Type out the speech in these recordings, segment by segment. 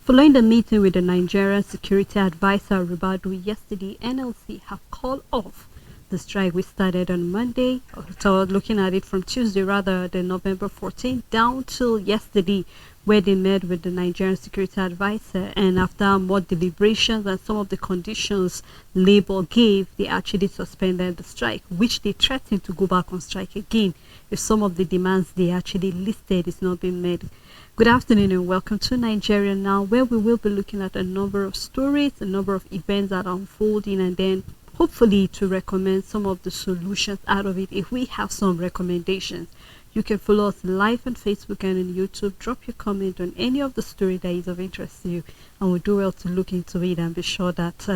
Following the meeting with the Nigerian security advisor Ribadu yesterday, NLC have called off the strike which started on Monday, so looking at it from Tuesday rather than November 14th down till yesterday, where they met with the Nigerian security advisor, and after more deliberations and some of the conditions Labour gave, they actually suspended the strike, which they threatened to go back on strike again if some of the demands they actually listed is not being met. Good afternoon and welcome to Nigeria Now, where we will be looking at a number of stories, a number of events that are unfolding, and then hopefully to recommend some of the solutions out of it if we have some recommendations. You can follow us live on Facebook and on YouTube. Drop your comment on any of the story that is of interest to you, and we'll do well to look into it and be sure that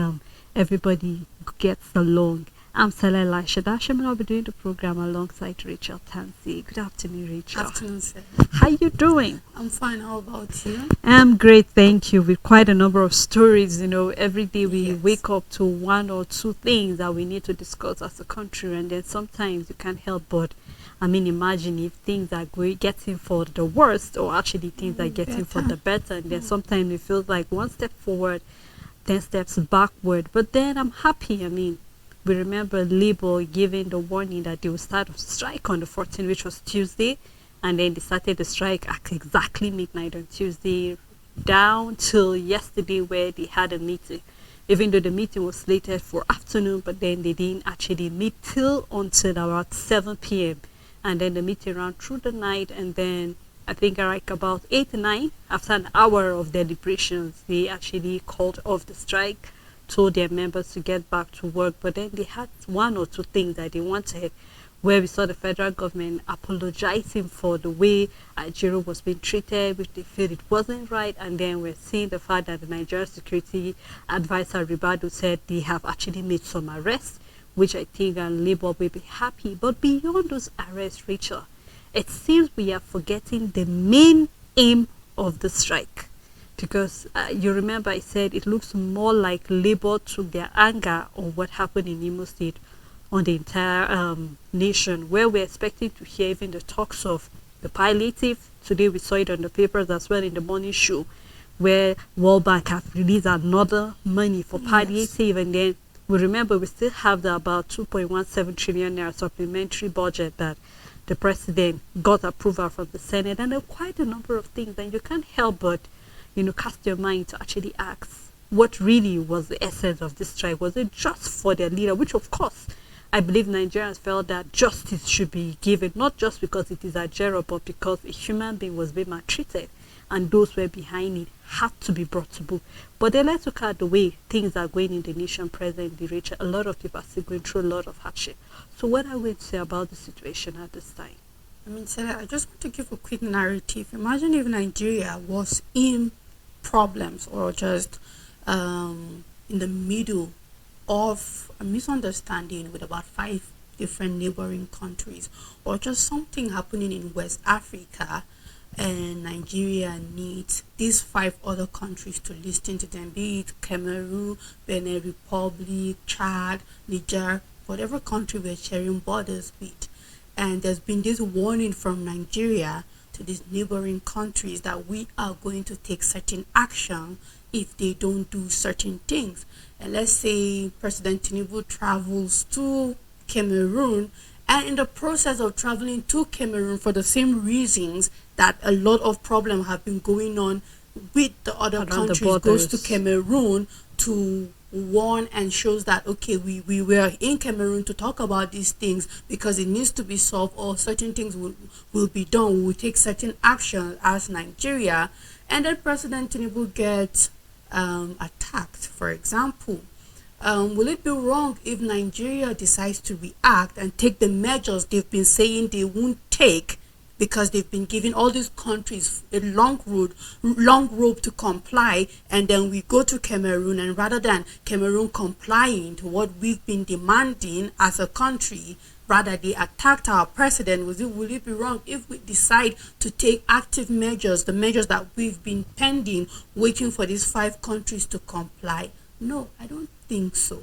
everybody gets along. I'm Salah Elisha Dasham, and I'll be doing the program alongside Rachel Tansy. Good afternoon, Rachel. Afternoon, sir. How you doing? I'm fine. How about you? I'm great, thank you. With quite a number of stories, every day we Yes. wake up to one or two things that we need to discuss as a country, and then sometimes you can't help but, imagine if things are getting for the worst, or actually things are getting for the better, and then sometimes it feels like one step forward, 10 steps backward. But then I'm happy. We remember Labour giving the warning that they will start a strike on the 14th, which was Tuesday, and then they started the strike at exactly midnight on Tuesday down till yesterday, where they had a meeting. Even though the meeting was slated for afternoon, but then they didn't actually meet until about 7 p.m. And then the meeting ran through the night, and then I think like about 8 or 9, after an hour of deliberations, they actually called off the strike, told their members to get back to work. But then they had one or two things that they wanted, where we saw the federal government apologizing for the way Ajero was being treated, which they feel it wasn't right. And then we're seeing the fact that the Nigerian security advisor Ribadu said they have actually made some arrests, which I think Labour will be happy. But beyond those arrests, Rachel, it seems we are forgetting the main aim of the strike. Because you remember I said it looks more like Labour took their anger on what happened in Imo State on the entire nation, where we're expecting to hear even the talks of the palliative. Today we saw it on the papers as well in the morning show, where World Bank have released another money for palliative. Yes. And then we remember we still have the about 2.17 trillion naira supplementary budget that the president got approval from the Senate, and there are quite a number of things, and you can't help but cast your mind to actually ask what really was the essence of this strike. Was it just for their leader? Which, of course, I believe Nigerians felt that justice should be given, not just because it is Ajero, but because a human being was being maltreated, and those who were behind it had to be brought to book. But then let's look at the way things are going in the nation presently, Rachel. A lot of people are still going through a lot of hardship. So what are we to say about the situation at this time? Sarah, I just want to give a quick narrative. Imagine if Nigeria was in problems, or just in the middle of a misunderstanding with about 5 different neighboring countries, or just something happening in West Africa, and Nigeria needs these 5 other countries to listen to them, be it Cameroon, Benin Republic, Chad, Niger, whatever country we're sharing borders with. And there's been this warning from Nigeria to these neighboring countries that we are going to take certain action if they don't do certain things. And let's say President Tinubu travels to Cameroon, and in the process of traveling to Cameroon, for the same reasons that a lot of problems have been going on with the other countries, goes to Cameroon to warn and shows that, okay, we were in Cameroon to talk about these things because it needs to be solved, or certain things will be done. We will take certain action as Nigeria. And then President Tinubu gets attacked, for example. Will it be wrong if Nigeria decides to react and take the measures they've been saying they won't take, because they've been giving all these countries a long rope to comply, and then we go to Cameroon, and rather than Cameroon complying to what we've been demanding as a country, rather they attacked our president? Will it be wrong if we decide to take active measures, the measures that we've been pending, waiting for these 5 countries to comply? No, I don't think so.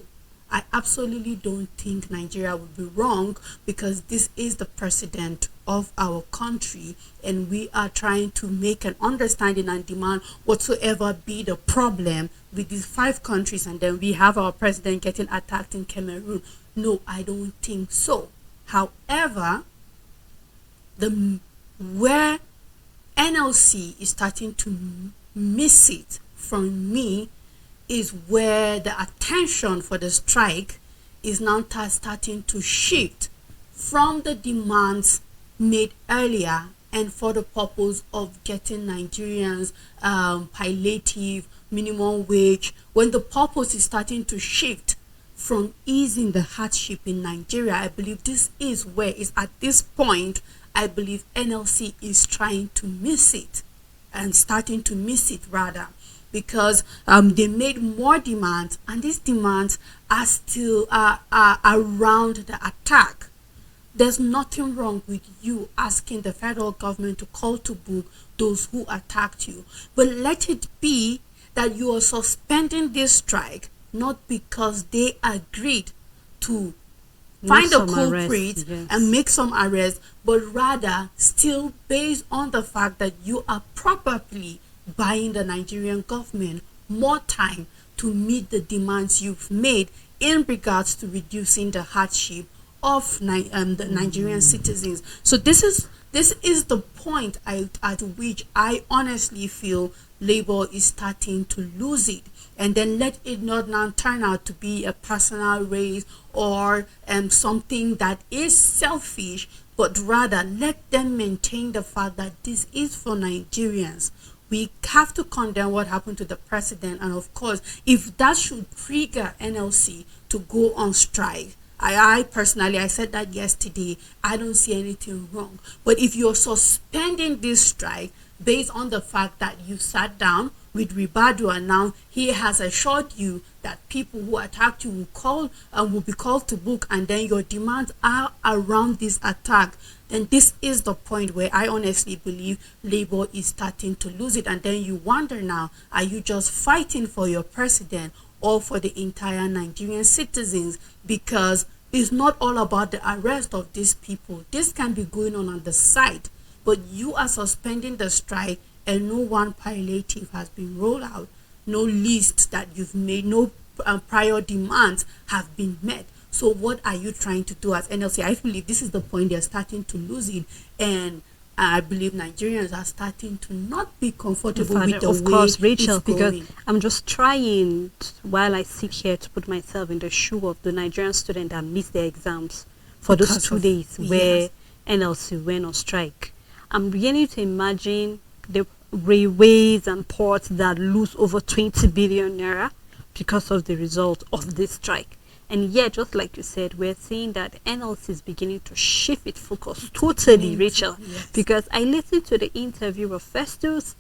I absolutely don't think Nigeria would be wrong, because this is the president of our country, and we are trying to make an understanding and demand whatsoever be the problem with these 5 countries, and then we have our president getting attacked in Cameroon. No, I don't think so. However, the where NLC is starting to miss it from me is where the attention for the strike is now starting to shift from the demands made earlier and for the purpose of getting Nigerians palliative, minimum wage, when the purpose is starting to shift from easing the hardship in Nigeria. I believe this is where is at this point, I believe NLC is trying to miss it, and starting to miss it rather, because they made more demands, and these demands are still around the attack. There's nothing wrong with you asking the federal government to call to book those who attacked you, but let it be that you are suspending this strike not because they agreed to find a culprit and make some arrests, but rather still based on the fact that you are probably buying the Nigerian government more time to meet the demands you've made in regards to reducing the hardship of the Nigerian citizens. So this is the point at which I honestly feel Labour is starting to lose it, and then let it not now turn out to be a personal race or something that is selfish, but rather let them maintain the fact that this is for Nigerians. We have to condemn what happened to the president, and of course, if that should trigger NLC to go on strike, I personally, I said that yesterday, I don't see anything wrong. But if you're suspending this strike based on the fact that you sat down with Ribadu and now he has assured you that people who attacked you will be called to book, and then your demands are around this attack, then this is the point where I honestly believe Labour is starting to lose it. And then you wonder now, are you just fighting for your president or for the entire Nigerian citizens? Because it's not all about the arrest of these people. This can be going on the side, but you are suspending the strike and no one palliative has been rolled out, no list that you've made, no prior demands have been met. So what are you trying to do as NLC? I believe this is the point they're starting to lose it, and I believe Nigerians are starting to not be comfortable with the of course, way Rachel, it's because going. I'm just trying while I sit here to put myself in the shoe of the Nigerian student that missed their exams for those 2 days where NLC went on strike. I'm beginning to imagine the railways and ports that lose over 20 billion naira because of the result of this strike. And yet, just like you said, we're seeing that NLC is beginning to shift its focus totally, Rachel. Yes. Because I listened to the interview of Festus,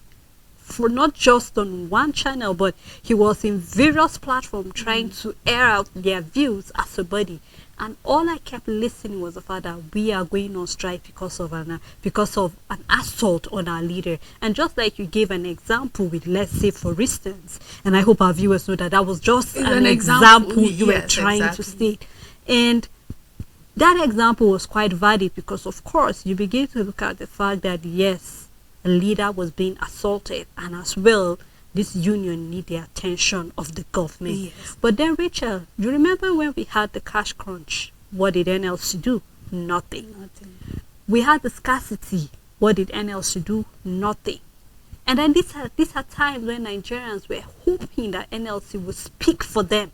for not just on one channel, but he was in various platforms trying to air out their views as a body. And all I kept listening was the fact that we are going on strike because of an assault on our leader. And just like you gave an example with, let's say, for instance, and I hope our viewers know that that was just an example you were trying to state. And that example was quite valid because, of course, you begin to look at the fact that, yes, a leader was being assaulted, and as well, this union need the attention of the government. Yes. But then, Rachel, you remember when we had the cash crunch? What did NLC do? Nothing. We had the scarcity. What did NLC do? Nothing. And then these are times when Nigerians were hoping that NLC would speak for them.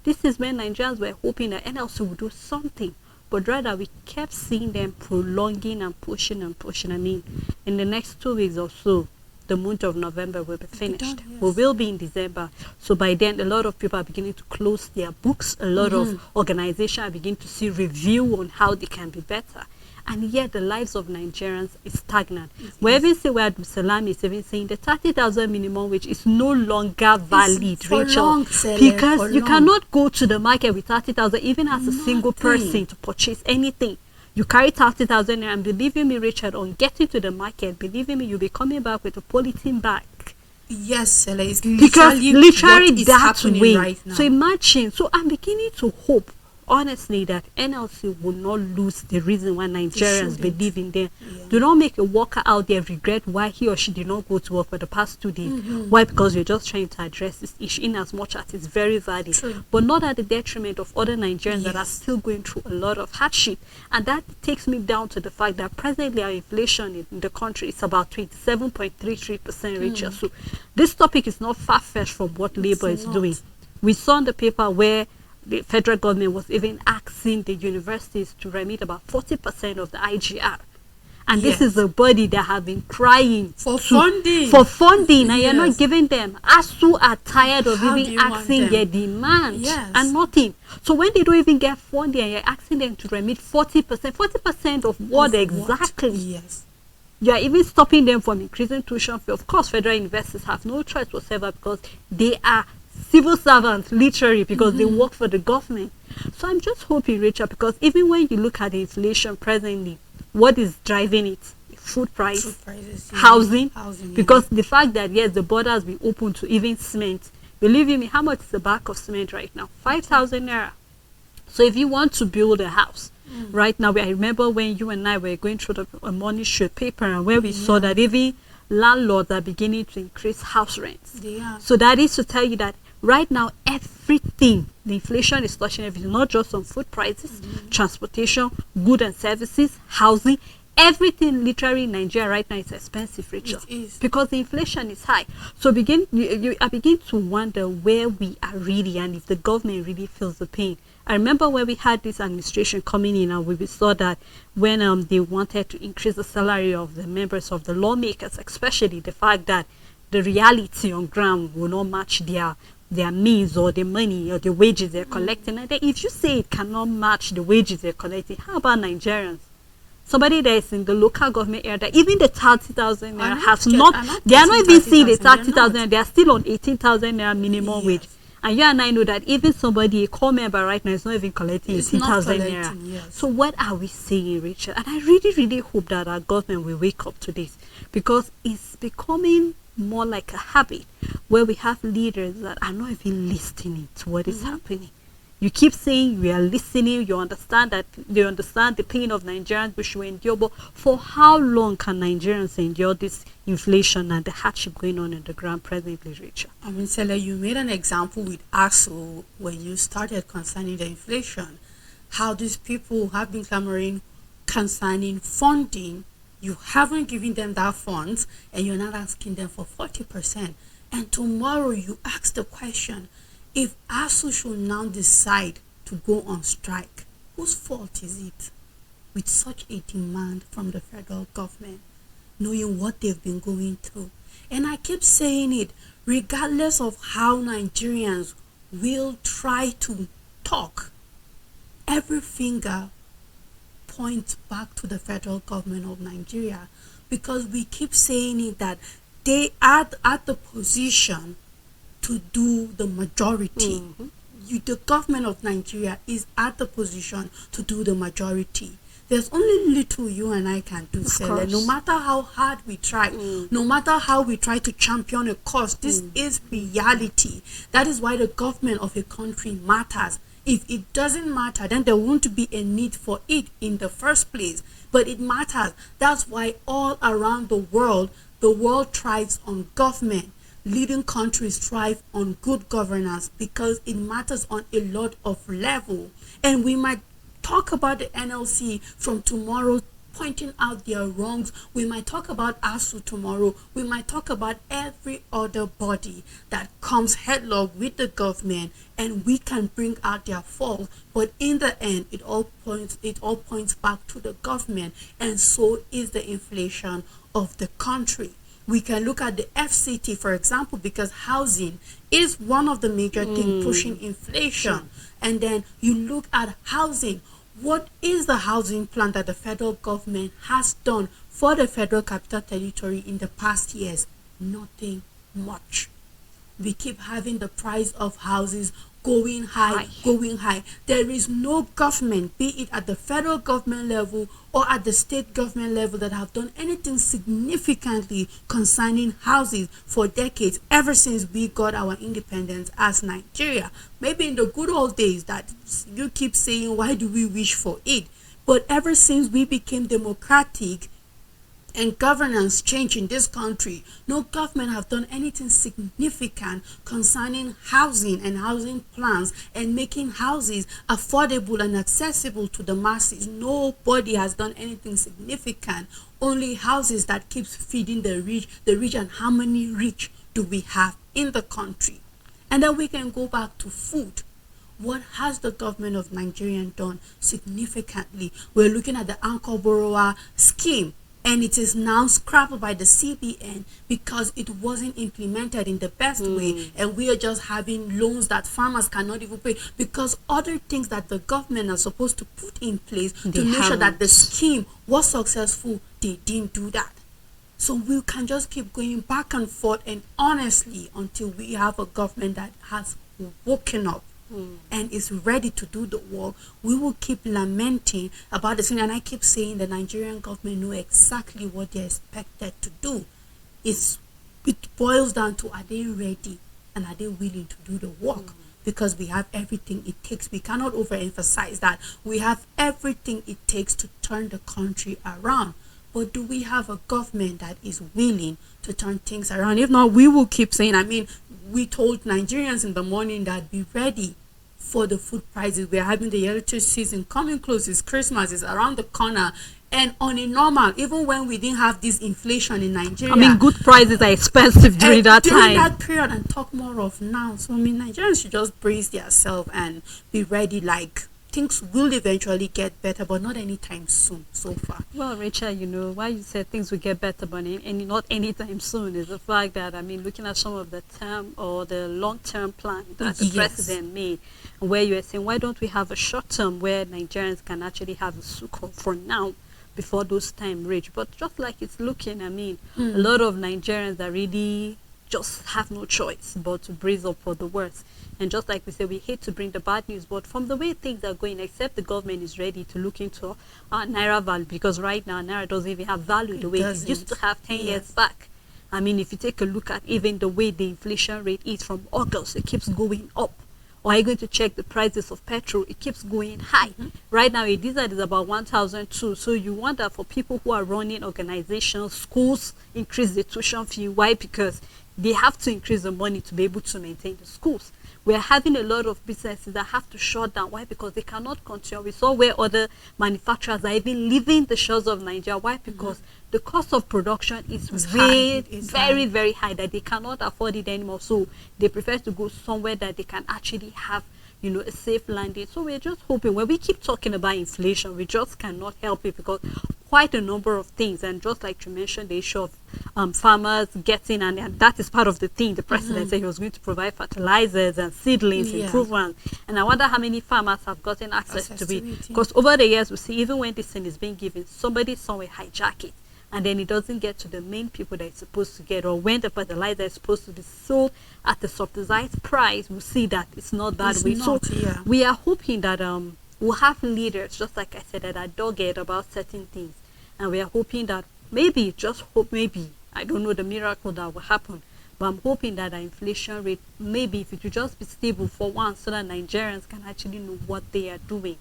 This is when Nigerians were hoping that NLC would do something. But rather, we kept seeing them prolonging and pushing and pushing. I mean, in the next 2 weeks or so, the month of November will be finished. Yes. We will be in December. So by then, a lot of people are beginning to close their books. A lot of organizations are beginning to see review on how they can be better. And yet, the lives of Nigerians is stagnant. Yes. We even see where Salam is even saying the 30,000 minimum wage is no longer valid, Rachel. Because you cannot go to the market with 30,000, even as a single person, to purchase anything. You carry 30,000 and believe me, Richard, on getting to the market, believe me, you'll be coming back with a polythene bag Yes, Sele, it's because literally what literally is that happening way. right now. So imagine. So I'm beginning to hope, honestly, that NLC will not lose the reason why Nigerians shouldn't. believe in them. Yeah. Do not make a worker out there regret why he or she did not go to work for the past 2 days. Mm-hmm. Why? Because you're just trying to address this issue in as much as it's very valid, True. but not at the detriment of other Nigerians that are Yes. still going through a lot of hardship. And that takes me down to the fact that presently our inflation in the country is about 27.33%, Rachel. So this topic is not far-fetched from what Labour is not. doing. We saw in the paper where the federal government was even asking the universities to remit about 40% of the IGR. And this Yes. is a body that have been crying For funding. for funding, and you're not Yes. giving them. ASU are tired of How do even you want asking them? their demands Yes. and nothing. So when they don't even get funding and you're asking them to remit 40% of what Of exactly? Yes. You are even stopping them from increasing tuition fee. Of course, federal investors have no choice whatsoever because they are civil servants, literally, because they work for the government. So I'm just hoping, Rachel, because even when you look at the inflation presently, what is driving it? Food price, Food prices, yeah. housing, Housing, yeah. because the fact that, yes, the border has been open to even cement. Believe you me, how much is the bag of cement right now? 5,000 naira. So if you want to build a house, right now, I remember when you and I were going through the money show paper and where we saw that even landlords are beginning to increase house rents. They are. So that is to tell you that right now, everything, the inflation is touching everything, not just on food prices, transportation, goods and services, housing. Everything literally in Nigeria right now is expensive, Rachel. It is. Because the inflation is high. So I begin to wonder where we are really and if the government really feels the pain. I remember when we had this administration coming in and we saw that when they wanted to increase the salary of the members of the lawmakers, especially the fact that the reality on ground will not match their means or the money or the wages they're collecting. And then if you say it cannot match the wages they're collecting, how about Nigerians? Somebody that is in the local government area, that even the 30,000 naira has not, they are not even seeing the 30,000, they are still on 18,000 naira minimum Yes. wage. And you and I know that even somebody, a core member right now, is not even collecting It's not 18,000 naira. collecting, yes. So what are we saying, Rachel? And I really, really hope that our government will wake up to this, because it's becoming more like a habit where we have leaders that are not even listening to what is happening. You keep saying we are listening, you understand that they understand the pain of Nigerians, which we endure, but for how long can Nigerians endure this inflation and the hardship going on in the ground presently, Rachel? I mean, Sele, you made an example with ASU when you started concerning the inflation. How these people have been clamoring concerning funding. You haven't given them that funds and you're not asking them for 40%. And tomorrow you ask the question, if ASU should now decide to go on strike, whose fault is it? With such a demand from the federal government, knowing what they've been going through. And I keep saying it, regardless of how Nigerians will try to talk, every finger points back to the federal government of Nigeria, because we keep saying it that they are at the position to do the majority. The government of Nigeria is at the position to do the majority. There's only little you and I can do, Sele. No matter how hard we try, no matter how we try to champion a cause, this is reality. That is why the government of a country matters. If it doesn't matter, then there won't be a need for it in the first place. But it matters. That's why all around the world thrives on government. Leading countries thrive on good governance because it matters on a lot of level. And we might talk about the NLC from tomorrow, pointing out their wrongs. We might talk about ASU tomorrow. We might talk about every other body that comes headlong with the government, and we can bring out their faults. But in the end, it all points back to the government, and so is the inflation of the country. We can look at the FCT, for example, because housing is one of the major things pushing inflation. And then you look at housing. What is the housing plan that the federal government has done for the Federal Capital Territory in the past years? Nothing much. we keep having the price of houses going high, Hi. going high. There is no government, be it at the federal government level or at the state government level, that have done anything significantly concerning houses for decades, ever since we got our independence as Nigeria. Maybe in the good old days that you keep saying, why do we wish for it? But ever since we became democratic and governance change in this country, no government have done anything significant concerning housing and housing plans and making houses affordable and accessible to the masses. Nobody has done anything significant. Only houses that keeps feeding the rich, and how many rich do we have in the country? And then we can go back to food. What has the government of Nigeria done significantly? We're looking at the anchor borrower scheme, and it is now scrapped by the CBN because it wasn't implemented in the best way, and we are just having loans that farmers cannot even pay because other things that the government are supposed to put in place to make sure that the scheme was successful, they didn't do that. So we can just keep going back and forth, and honestly, until we have a government that has woken up and is ready to do the work, we will keep lamenting about the thing. And I keep saying the Nigerian government know exactly what they're expected to do. It boils down to, are they ready and are they willing to do the work? Because we have everything it takes. We cannot overemphasize that. We have everything it takes to turn the country around. But do we have a government that is willing to turn things around? If not, we will keep saying, we told Nigerians in the morning that be ready for the food prices. We're having the electric season coming close. It's Christmas, it's around the corner. And on a normal, even when we didn't have this inflation in Nigeria, Good prices are expensive during that time. During that period, and talk more of now. So Nigerians should just brace themselves and be ready. Like, things will eventually get better, but not anytime soon so far. Well, Rachel, why you said things will get better, but not anytime soon, is the fact that, looking at some of the term or the long-term plan that the president made, where you were saying, why don't we have a short term where Nigerians can actually have a sukkah for now before those time reach? But just like it's looking, a lot of Nigerians are really just have no choice but to brace up for the worst. And just like we said, we hate to bring the bad news, but from the way things are going, except the government is ready to look into Naira value, because right now Naira doesn't even have value the way it used to have 10 years back. If you take a look at even the way the inflation rate is from August, it keeps going up. Or are you going to check the prices of petrol? It keeps going high. Right now, a diesel is about 1,002. So you wonder, for people who are running organizations, schools, increase the tuition fee. Why? Because they have to increase the money to be able to maintain the schools. We're having a lot of businesses that have to shut down. Why? Because they cannot continue. We saw where other manufacturers are even leaving the shores of Nigeria. Why? Because the cost of production is very, very high, that they cannot afford it anymore. So they prefer to go somewhere that they can actually have, a safe landing. So we're just hoping, when we keep talking about inflation, we just cannot help it, because quite a number of things, and just like you mentioned, the issue of farmers getting, and that is part of the thing. The president said he was going to provide fertilizers and seedlings, improvements, and I wonder how many farmers have gotten access to it, because over the years we see, even when this thing is being given, somebody somewhere hijack it, and then it doesn't get to the main people that it's supposed to get. Or when the fertilizer is supposed to be sold at the subsidized price, we see that it's not that way. So we are hoping that we'll have leaders, just like I said, that are dogged about certain things, and we are hoping that maybe, I don't know the miracle that will happen, but I'm hoping that our inflation rate, maybe if it will just be stable for once, so that Nigerians can actually know what they are doing.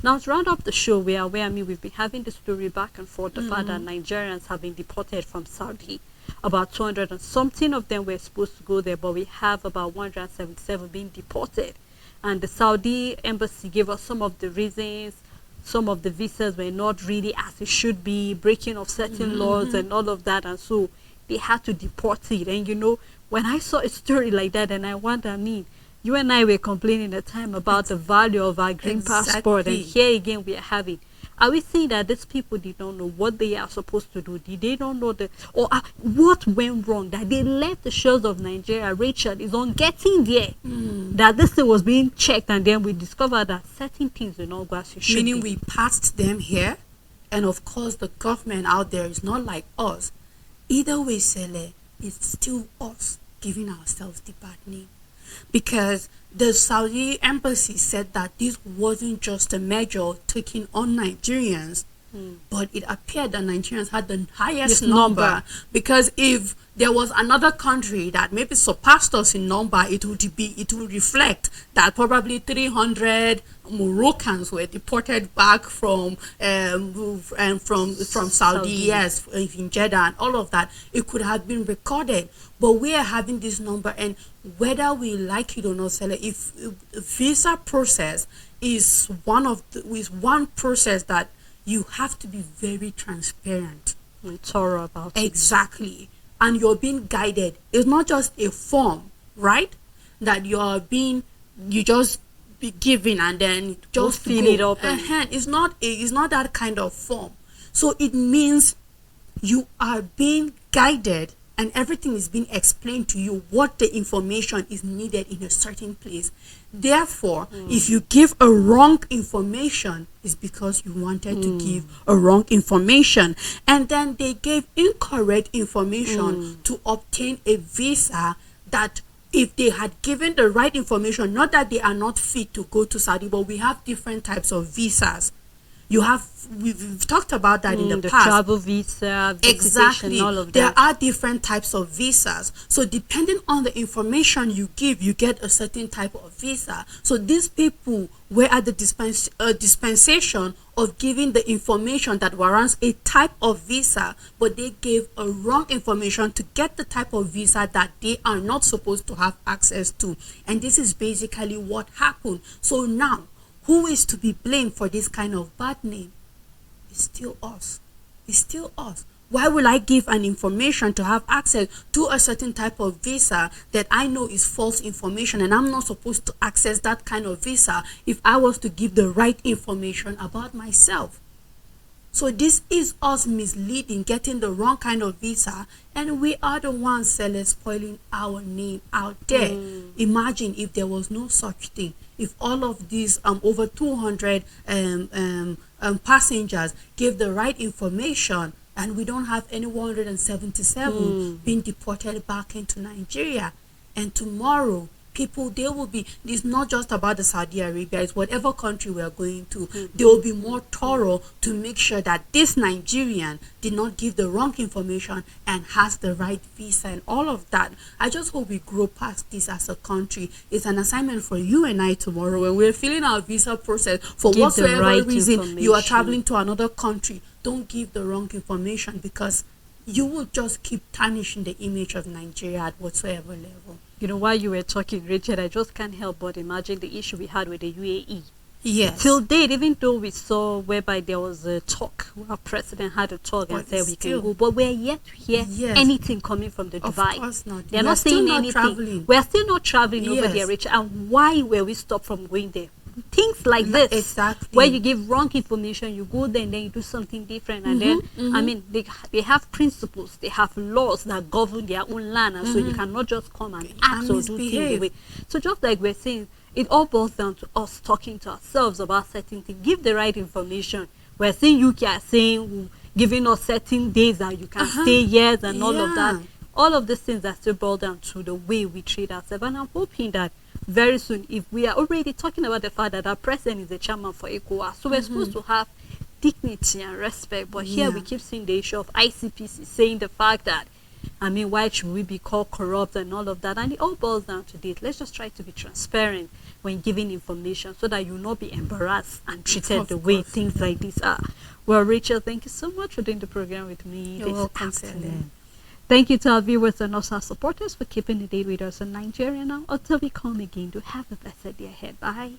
Now, to round up the show, we are aware, we've been having the story back and forth, the fact that Nigerians have been deported from Saudi. About 200 and something of them were supposed to go there, but we have about 177 being deported. And the Saudi embassy gave us some of the reasons. Some of the visas were not really as it should be, breaking of certain laws and all of that, and so they had to deport it. And when I saw a story like that, and I wonder, you and I were complaining at the time about the value of our green passport, and here again we are having. Are we saying that these people did not know what they are supposed to do? Did they not know what went wrong? That they left the shores of Nigeria, Rachel, is on getting there. That this thing was being checked, and then we discovered that certain things were not as it should be. Meaning we passed them here, and of course the government out there is not like us. Either way, Sele, it's still us. giving ourselves the bad name. Because the Saudi embassy said that this wasn't just a measure taken on Nigerians, but it appeared that Nigerians had the highest This number. number. Because if there was another country that maybe surpassed us in number, it would reflect that probably 300 Moroccans were deported back from Saudi, yes, in Jeddah and all of that. It could have been recorded, but we are having this number, and whether we like it or not, Sele, if visa process is one process that you have to be very transparent and thorough about it. exactly, and you're being guided. It's not just a form, right, that you just be given and then just fill go. it up and- It's not that kind of form. So it means you are being guided and everything is being explained to you, what the information is needed in a certain place. Therefore, if you give a wrong information, it's because you wanted to give a wrong information. And then they gave incorrect information to obtain a visa that, if they had given the right information, not that they are not fit to go to Saudi, but we have different types of visas. We've talked about that in the past. Travel visa, Exactly. all of There that. are different types of visas. So depending on the information you give, you get a certain type of visa. So these people were at the dispensation of giving the information that warrants a type of visa, but they gave a wrong information to get the type of visa that they are not supposed to have access to. And this is basically what happened. So now, who is to be blamed for this kind of bad name? It's still us. It's still us. Why will I give an information to have access to a certain type of visa that I know is false information, and I'm not supposed to access that kind of visa if I was to give the right information about myself? So this is us misleading, getting the wrong kind of visa, and we are the ones spoiling our name out there. Imagine if there was no such thing. If all of these over 200 passengers gave the right information, and we don't have any 177 being deported back into Nigeria, and tomorrow they will be, it's not just about the Saudi Arabia, it's whatever country we are going to, they will be more thorough to make sure that this Nigerian did not give the wrong information and has the right visa and all of that. I just hope we grow past this as a country. It's an assignment for you and I tomorrow when we're filling our visa process for whatsoever right reason you are information. traveling to another country. Don't give the wrong information, because you will just keep tarnishing the image of Nigeria at whatsoever level. You know, while you were talking, Richard, I just can't help but imagine the issue we had with the UAE. Yes. Till date, even though we saw whereby there was a talk, our president had a talk and But said we still- can go, but we're yet to hear Yes. anything coming from the Of Dubai. course not. They're We not are still saying not anything. traveling. We're still not traveling over Yes. there, Richard. And why were we stopped from going there? Things like this, Exactly. where you give wrong information, you go there and then you do something different, and then I mean they have principles, they have laws that govern their own land, and so you cannot just come and act or do things misbehave. the way. So just like we're saying, it all boils down to us talking to ourselves about certain things. Give the right information. We're saying UK are saying giving us certain days that you can stay years and all of that. Yeah. All of these things are still boiled down to the way we treat ourselves, and I'm hoping that very soon, if we are already talking about the fact that our president is the chairman for ECOWAS, so we're supposed to have dignity and respect, but here we keep seeing the issue of ICPC saying the fact that, I mean, why should we be called corrupt and all of that? And it all boils down to this. Let's just try to be transparent when giving information so that you'll not be embarrassed and treated Of the way course. things like this are. Well, Rachel, thank you so much for doing the program with me You're this welcome, afternoon. Celine. Thank you to our viewers and also our supporters for keeping the date with us in Nigeria now. Until we come again, do have a blessed day ahead. Bye.